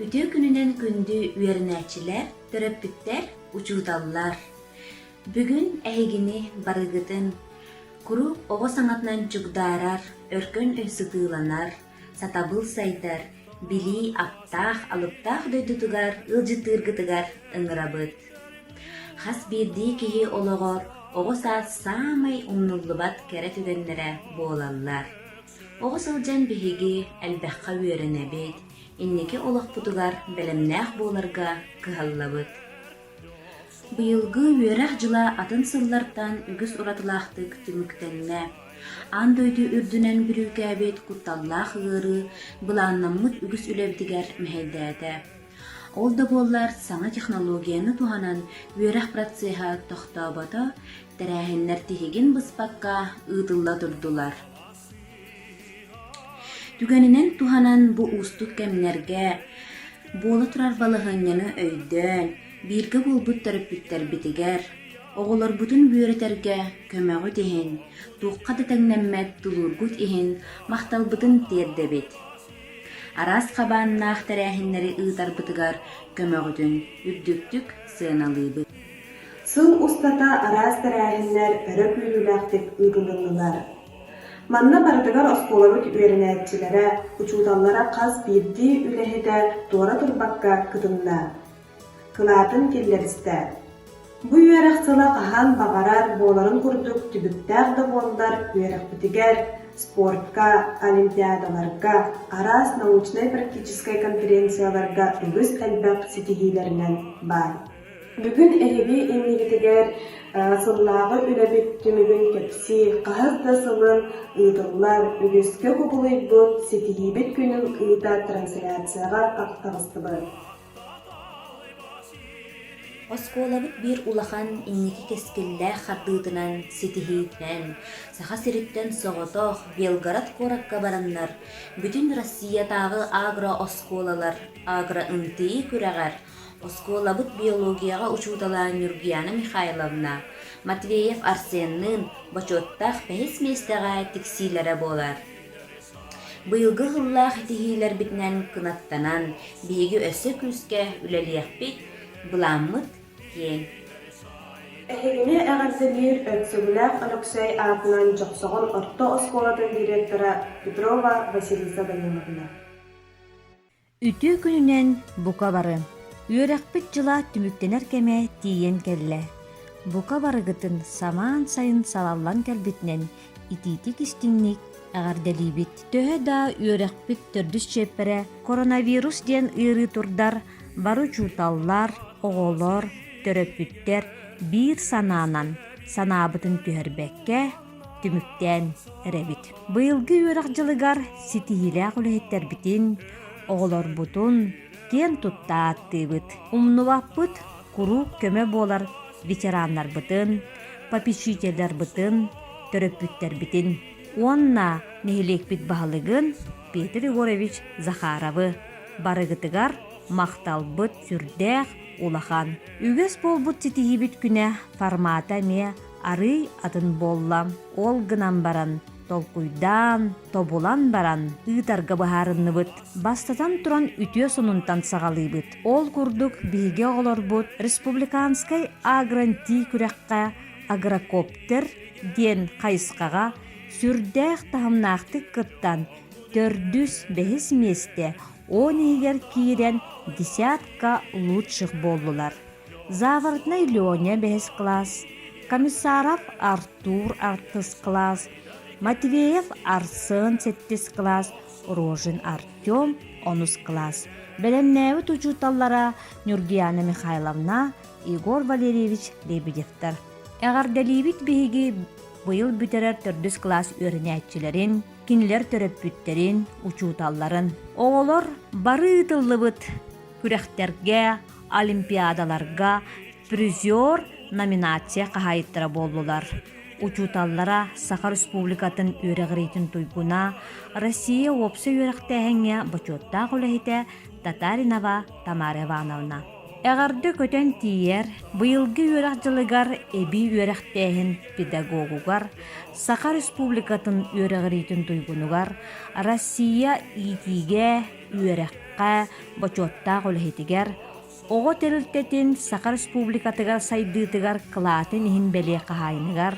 Ütü gününen gündü üyerinäçiler, töröppütter, uçuutallar. Bugün ähigini barıgıtın, kuru ogo saŋatынан çugdarar, örkön ösütığlanar, satabıl saydar, bili aptaq alıptaq döydütügar, ılжытыргытыгар ıҥырабыт. Has birdi kihi oloğor, ogo saat saamay umnullubat kere tügennere boğalallar. Ogo sıljan bihigi elbähkä üyerenebit, inniki olaqputugar belemnäh boğalarga kıhallabıt. Bıyılgı üyeräh jyla атын sıllardan ügüs uratılaqtık tümüktenne. Andöydü ürdünen bürükäbet kuttallaq ığırı, bılaannammıt ügüs ülebdiger meheldäde. Ол да боллар саңа технологияны туһанан үеräх процесса тохтобото тәрәһеннәр тиһигин быспакка ыытылла турдулар. Түгәненен туһанан бу устук кемнәргә бола турар балыһыньяны өйдөн бирге булбут төрөппүттер битигер оголор бутун бүөретергә көмөгү тиһин туукка да тәңнәммәт тулургут иһин макталбытын тиердебит. Арас қабаннақ тәрәһиннәре ыытарбытыгар көмөгүтүн үрдүктүк сыаналыыбыт. Сыл устата арас тәрәһиннәр өрөп үйрүләктик ыытылыннылар. Манна бардыгар осколабыт үеренәтчиләре учуталлара қаз бирди үлэһидэ туора турбакка кытынна. Кылаатын келлеристе. Бу үеräх сыла каһан багарар буоларын курдук түбүктәр да буоллар үеräхбитигер спортка, олимпиадаларга, арас научно-практической конференцияларга үгүс әлбәк ситихилеринен бай. Бүгүн эһиби имнигитигер сыллаагы үлебит түмүгүн кепси, каһыз да сылын ыытыллар үгүскө кубулуйбут ситихибит күнүн ыыта трансляцияга актагыстыбыт. Осколабыт бир улахан инники кескиллä хардыытынан ситиһиитнэн, саха сириттэн соҕотох Белгород куоракка бараннар, бүтүн Россиятагы агро-осколалар, агро-ынтыы күрэгэр, осколабыт биологияга учууталаан Нургияна Михайловна, Матвеев Арсеннын бочоттах бэһис местэҕэ тиксиилэрэ буолар. Быйылгы хыллаах итиһиилэр битинэн кынаттанан, биһиги өссө күскэ үлэлиэхпит, Быламмыт кен. Эһигини äгәрделир өксөгүләк Алексей атынан жоксоҕон орто осколатын директора Петрова Василиса Даниловна. Үтүү күнүнен бука бары. Үөрэхпит жыла түмүктенер кеме тиийен келле. Бука барыгытын самаан сайын салаллан келбитинен итити кистиңник äгәрделибит. Төһө да үөрэхпит төрдүс чеппере коронавирус диэн ыырыы турдар бары чууталлар, оголор, төрөппүттер бир санаанан санаабытын түһэрбэкке түмүктен эребит. Быйылгы үөрэх жылыгар ситиһилээх үлэһиттербитин оголорбутун тиэн туттааттыыбыт. Умнубаппыт куру көмө буолар ветераннарбытын, попечительлербытын, төрөппүттербитин. Уонна нэһилиэкпит баһалыгын Петр Егорович Захаровы барыгытыгар макталбыт сүрдээх улахан. Үгөс болбут ситиһибит күнэ формата ме арый атын болла. Ол гынан баран, толкуйдан, тобулан баран, ыытарга баһаарынныбыт. Бастатан туран үтүө сонунтан сагалыйбыт. Ол курдук биһиге оҕолорбут республиканскай агранти күрэххэ агрокоптер диэн хайыскага сүрдээх таһымнаахтык кыттан төрдүс бэһис месте он егер киирен десятка лучших боллулар. Завардный Леня бэһис класс, Комиссаров Артур артыс класс, Матвеев Арсен сеттис класс, Рожин Артем онус класс. Белемнäбит учууталлара Нургияна Михайловна, Егор Валерьевич Лебедевтер. Äгәрделибит биһиги быйыл бүтерер төрдүс класс үөрэнээччилерин, кинилер төрөппүттерин, учууталларын. Оголор бары ытыллыбыт күрэхтерге, олимпиадаларга призер номинация каһайыттара боллулар. Учууталлара Саха Республикатын үөрэгирейтин туйгуна Россия опсы үөрэгтээһэҥҥэ бочуоттаах үлэһитэ Татаринова Тамара Ивановна. Эҕарды көтөн тиийэр, быйылгы үөрэх дьылыгар эби үөрэхтээһин педагогугар, Саха Республикатын үөрэҕириитин туйгунугар, Россия иитиге үөрэххэ бочуоттаах үлэһитигэр, оҕо тэрилтэтин Саха Республикатыгар сайдыытыгар кылаатын иһин бэлиэ хаһаайыныгар,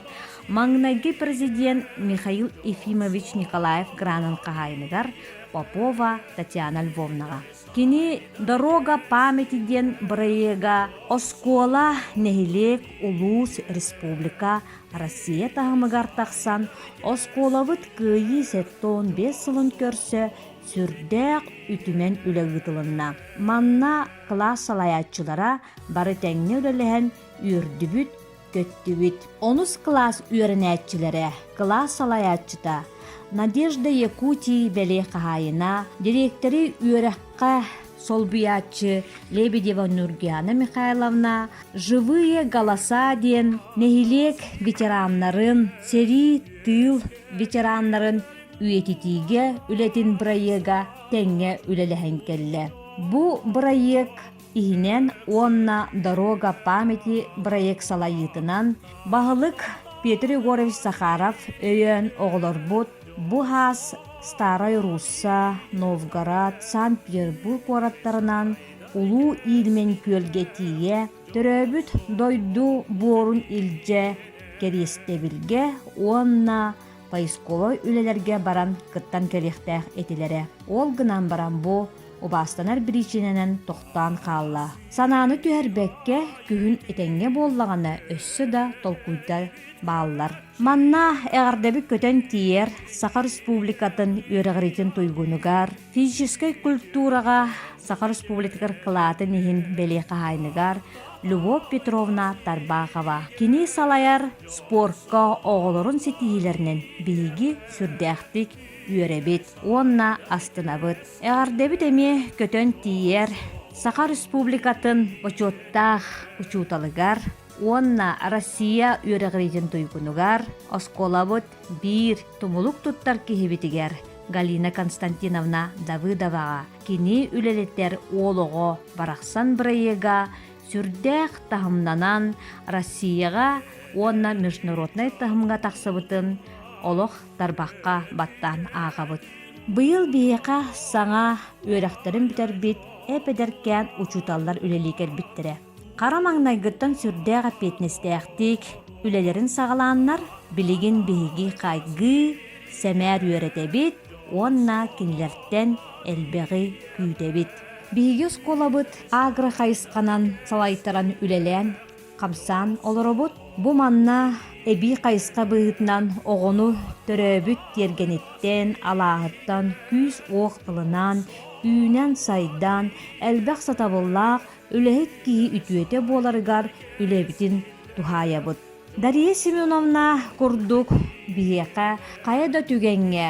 маҥнайгы президент Михаил Ефимович Николаев гранын хаһаайыныгар Попова Татьяна Львовнага. Кини «Дорога памяти» ден бырайыга Оскола Нехилек Улус Республика Россия тахымыгар тахсан Осколабыт кыйы сеттон 5 сылын көрсө сүрдәк үтүмен үлэгытылынна. Манна класс салаятчылара бары тәңне үлелehen үрдүбүт көттүбүт. 10 класс үйренәтчиләре класс салаятчыта Надежда Якутии бәле хаһаайына, директори үөрэххэ солбуячы Лебедева Нургиана Михайловна, «Живые голоса» ден Нехилек ветераннарын, сери тыл ветераннарын үйетитиге үлетин бырайыга тәңге үлелэһэн келле. Бу бырайык иһинен онна «Дорога памяти» бырайык салайытынан баһылык Петр Егорович Захаров өйөн оҕолорбут бу хас Старая Русса, Новгород, Санкт-Петербург ораттарынан улуу иилмен күөлге тие, төрөбүт дойду буорун илже керестебилге, онна поисковой үлелерге баран кыттан келехтэх этилере. Ол гынан баран бу убастанар биричиненен тохтан хаалла. Санааны түһэрбекке күһүн этеңге боллагана өссө да толкуйда бааллар. Манна эҕардебик көтөн тиер Саха Республикатын үөрэҕиритин туйгунугар, физической культурага Саха Республикатыр кылаатын иһин бэлиэ хаһаайныгар Любовь Петровна Тарбахова. Кини салаяр спортка оҕолорун ситиһилеринен биһиги сүрдээхтик үөрэбит, онна астынабыт. Эҕардебит эми көтөн тиер Саха Республикатын почуоттаах учууталыгар, онна Россия үөрэҕиритин туйгунугар осколабыт бир тумулук туттар киһибитигер Галина Константиновна Давыдовага. Кини үлелеттер оолоҕо барахсан бырайыга сүрдээх тахымнанан Россияга онна международный тахымга тахсыбытын олох тарбаққа баттан ағабыт. Быйыл биэқа саңа үөрэхтерин битербит эпедеркен учуталлар үлеликер биттере. Карамаңнайгыттан сүрдээға петнестээхтик үлелерин сағалааннар билигин биһиги қайгы сэмээр үөретебит, онна кинилерттен элбеғи күүтебит. Биһиги осколабыт агры хайысқанан салайтаран үлелен камсан олоробут. Бу манна эби кайыска быһытынан оҕону төрөбүт тергениттен, алааһыттан, күс оох ылынан, үүнэн сайдан, элбэх сатабыллаах, үлэһит киһи үтүөте буоларыгар үлэбитин тухаайабыт. Дарья Семеновна курдук биһиэхэ кайа да түгэҥҥэ,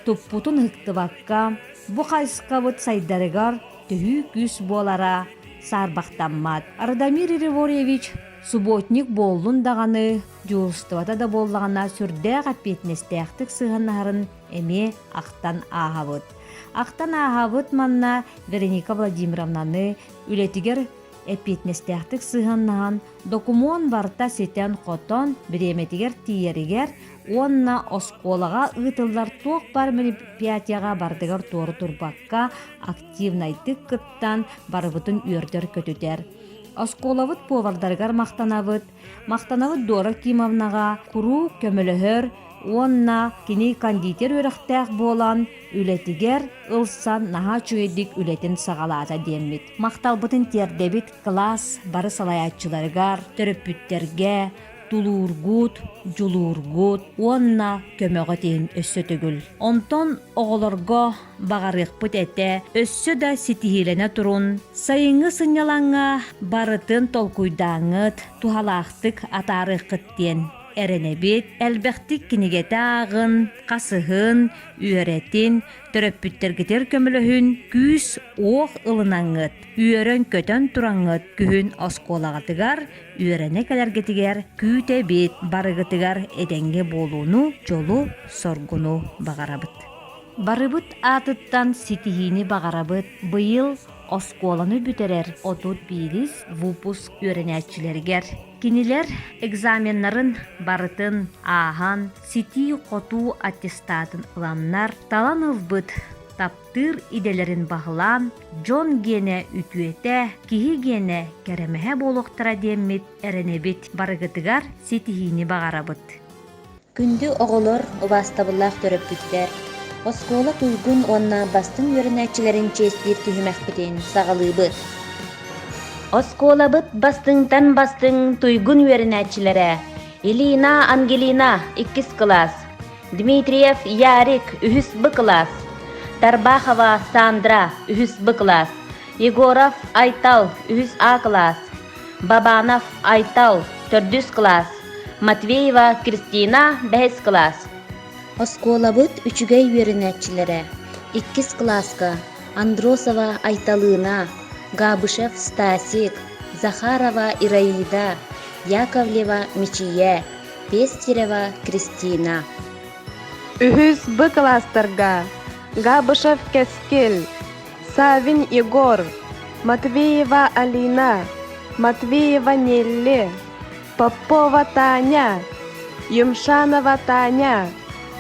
туппутун ыктыбакка, бу кайыскабыт сайдарыгар төһүү күс буолара саарбахтаммат. Радомир Григорьевич субботник боллун даганы, жуустыбата да боллагана сүрдээға петнестээхтик сыһаннаһарын эми ахтан ааһабыт. Ахтан ааһабыт манна Вероника Владимировнаны үлетигер эпетнестээхтик сыһаннаһан докумон барта сетен хотон биреметигер тиеригер, онна осколага ытыллар туох бар мероприятияга бардыгар туору турбакка активнайтык кыттан барыбытын үөрдөр көтүтер. Осколабыт повардаргар мақтанабыт Дора Кимовнага куру көмөлөһөр, онна кини кондитер өрөхтәэх болан үлетигер ылсан наха чуйдик үлетин сагалаата деммит. Макталбытын тердебит класс бары салаятчыларгар, төрөппүттерге, тулуургут, жулуургут, онна көмөгө тейин өссө төгүл. Онтон оголорго багарыхпыт эте, өссө да ситиһилене турун, сайыңы сынялаңа барытын толкуйдаңыт, тухалаахтык атаарыхкыт тиен. Эренебит, элбэхтик кинигете ағын, қасыһын, үөретин, төрөппүттергетер көмөлөһүн, күс оох ылынаңыт, үөрен көтөн тураңыт, күһүн осколагатыгар, үөрене келергетигер, күүтебит, барыгытыгар эденге болууну, жолу соргуну багарабыт. Барыбыт атыттан ситиһини багарабыт, быйыл оскуоланы бүтерер отут бирис вупуск үөрэнээччилэригэр. Кинилер экзамennарын барытын аахан сити хоту аттестатын ыламнар талан ылбыт таптыр иделерин бағылан Джон гене үтүете киһи гене керемеһе болуктара диэммит эренебит барыгытыгар ситиһини бағарабыт. Күндү оголор убастабыллаах төрөппүттер. Оскуола туйгун онна бастың үөрэнээччилерин чеестир түһүмэхпитин сагалыыбыт. Оскуолабыт бастыңтан бастың туйгун үөрэнээччилере. Илина Ангелина 2 класс. Дмитриев Ярик 3 класс. Тарбахова Сандра 3 класс. Егоров Айтал 3 класс. Бабанов Айтал 4 класс. Матвеева Кристина 5 класс. Оскуолабыт үчүгэй үөрэнээччилере. 2 класска Андросова Айталына, Габышев Стасик, Захарова Ираида, Яковлева Мичие, Пестерева Кристина. Үһүс Б класстарга Габышев Кескел, Савин Егор, Матвеева Алина, Матвеева Нелли, Попова Таня, Юмшанова Таня,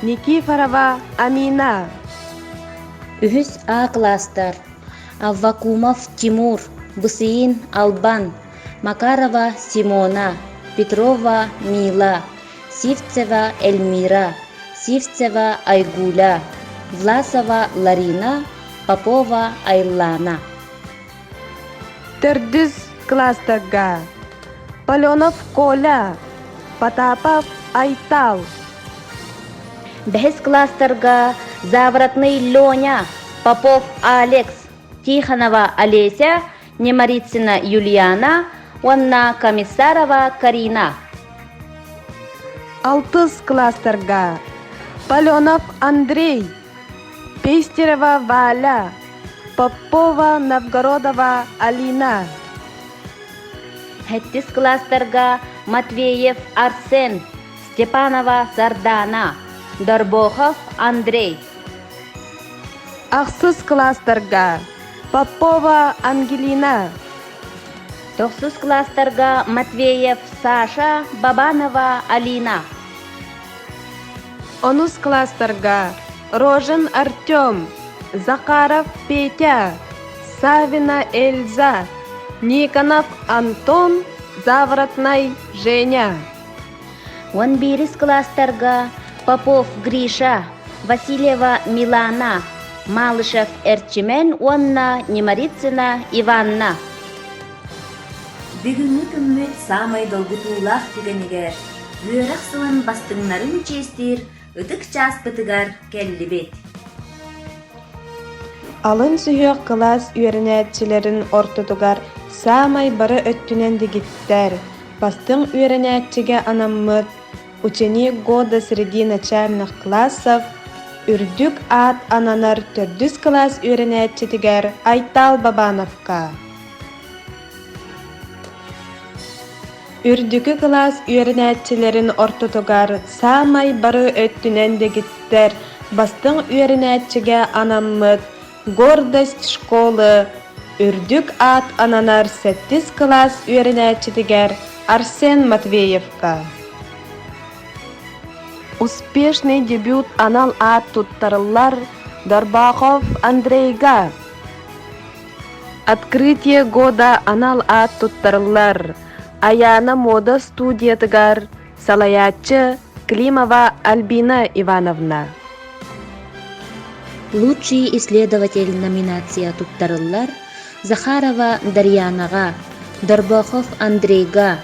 Никифорова Амина. Үһүс А класстар Аввакумов Тимур, Бысыин Албан, Макарова Симона, Петрова Мила, Сивцева Эльмира, Сивцева Айгуля, Власова Ларина, Попова Айлана. 4 класстарга Паленов Коля, Потапов Айтал. 5 класстарга Завратный Леня, Попов Алекс, Тихонова Олеся, Немарицына Юлиана, Онна Комиссарова Карина. 6 класстарга Паленов Андрей, Пестерева Валя, Попова Новгородова Алина. 7 класстарга Матвеев Арсен, Степанова Сардана, Дарбохов Андрей. 8 класстарга Попова Ангелина. 9 класстарга Матвеев Саша, Бабанова Алина. 10 класстарга Рожин Артем, Захаров Петя, Савина Эльза, Никонов Антон, Завратной Женя. 11 класстарга Попов Гриша, Васильева Милана, Малышев Эрчимен, Онна Немарицына Иванна. Бүгүнгү күммүт самай долгутуулах дегенигер, үөрэх сылан бастыңнарын честир, ытык чааспытыгар келлибет. Алын сүйөк класс үөрэнээччилерин ортотугар самай бары өттүнен дигиттер. Бастың үөрэнээччиге анаммыт ученик года среди начальных классов үрдүк ат ананар 4 класс үөрэнээччитигер Айтал Бабановка. Үрдүкү класс үөрэнээччилерин ортотугар самай бары өттүнен дигиттер. Бастың үөрэнээччиге анаммыт гордость школы үрдүк ат ананар 8 класс үөрэнээччитигер Арсен Матвеевка. Успешный дебют анал ат туттарылар Дарбахов Андрейга. Открытие года анал ат туттарылар Аяна мода студиятыгар Салаячы Климова Альбина Ивановна. Лучший исследователь номинация туттарыллар Захарова Дарьянага, Дарбахов Андрейга,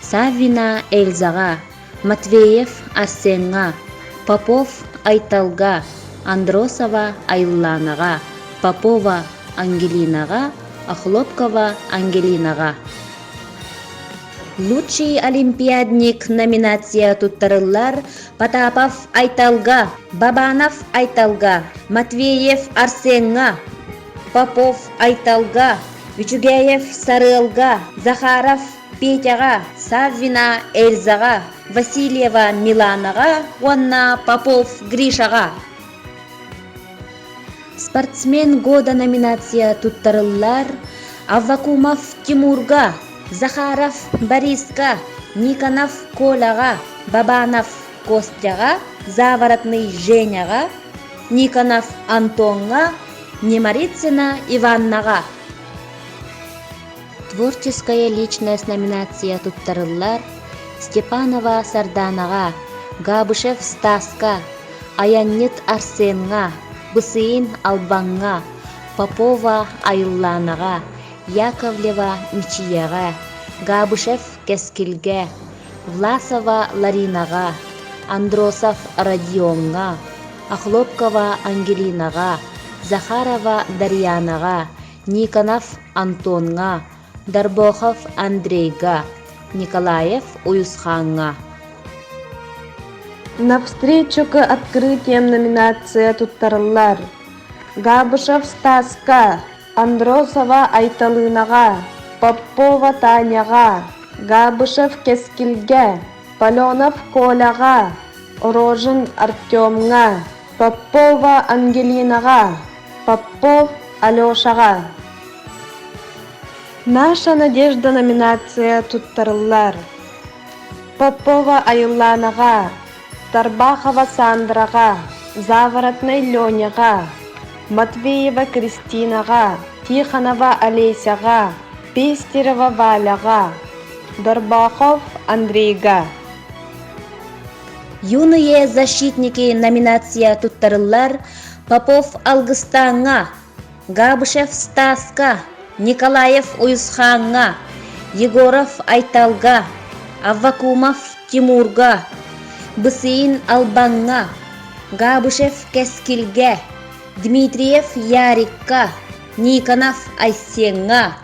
Савина Эльзага, Матвеев Арсенга, Попов Айталга, Андросова Айланага, Попова Ангелинага, Охлопкова Ангелинага. Лучший олимпиадник номинация туттарыллар Потапов Айталга, Бабанов Айталга, Матвеев Арсенга, Попов Айталга, Вичугеев Сарылга, Захаров Петяга, Савина Эльзага, Васильева Миланага, Онна Попов Гришага. Спортсмен года номинация туттарыллар Аввакумов Тимурга, Захаров Бориска, Никонов Коляга, Бабанов Костяга, Заворотный Женяга, Никонов Антонга, Немарицына Иваннага. Творческая личность номинация туттарыллар Степанова Сарданага, Габышев Стаска, Аяннет Арсенга, Бысыин Албанга, Попова Айылланага, Яковлева Мичияга, Габышев Кескилге, Власова Ларинага, Андросов Родионга, Охлопкова Ангелинага, Захарова Дарьянага, Никонов Антонга, Дарбохов Андрейга, Николаев Уюсханга. Навстречу к открытиям номинация туттарыллар Габышев Стаска, Андросова Айталынага, Попова Таняга, Габышев Кескилге, Паленов Коляга, Рожин Артемга, Попова Ангелинага, Попов Алешага. Наша надежда номинация туттарыллар Попова Айылланага, Тарбахова Сандрага, Заворотной Леняга, Матвеева Кристинага, Тихонова Олесяга, Пестерова Валяга, Дарбахов Андрейга. Юные защитники номинация туттарыллар Попов Алгыстанга, Габышев Стаска, Николаев Уюсханга, Егоров Айталга, Аввакумов Тимурга, Бысыин Албанга, Габышев Кескилге, Дмитриев Ярикка, Никонов Айсенга,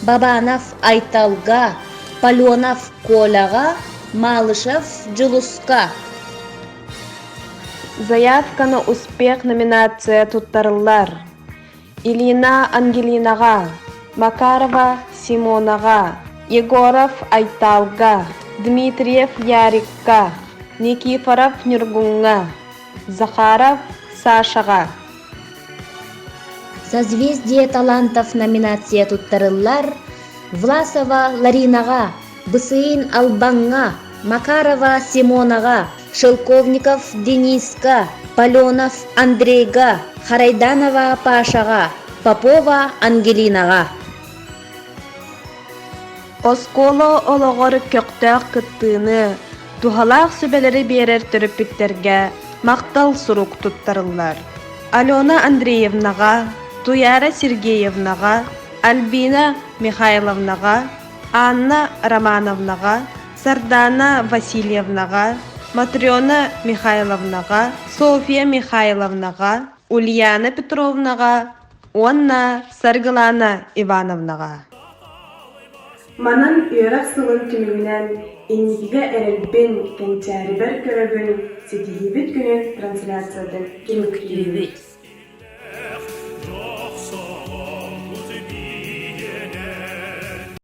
Бабанов Айталга, Паленов Коляга, Малышев Джулуска. Заявка на успех номинация туттарыллар Илина Ангелинага, Макарова Симонага, Егоров Айталга, Дмитриев Ярикка, Никифоров Нюргунга, Захаров Сашага. Созвездие талантов номинация туттарыллар Власова Ларинага, Бысыин Албанга, Макарова Симонага, Шелковников Дениска, Паленов Андрейга, Харайданова Пашага, Попова Ангелинага. Осколо ологор көктөк кыттыыны тухалаах сүбелери берер төрөпүттерге мактал сурук туттарыллар. Алена Андреевнага, Туяра Сергеевнага, Альбина Михайловнага, Анна Романовнага, Сардана Васильевнага, Матрёна Михайловнага, Софья Михайловнага, Ульяна Петровнага, Онна Саргылана Ивановнага. Манан үйрак сылын түмігінен иннигиге әрелбен кәнчәрі бір көрігін сетігібіт күнін трансляциядан кеміктірібіт.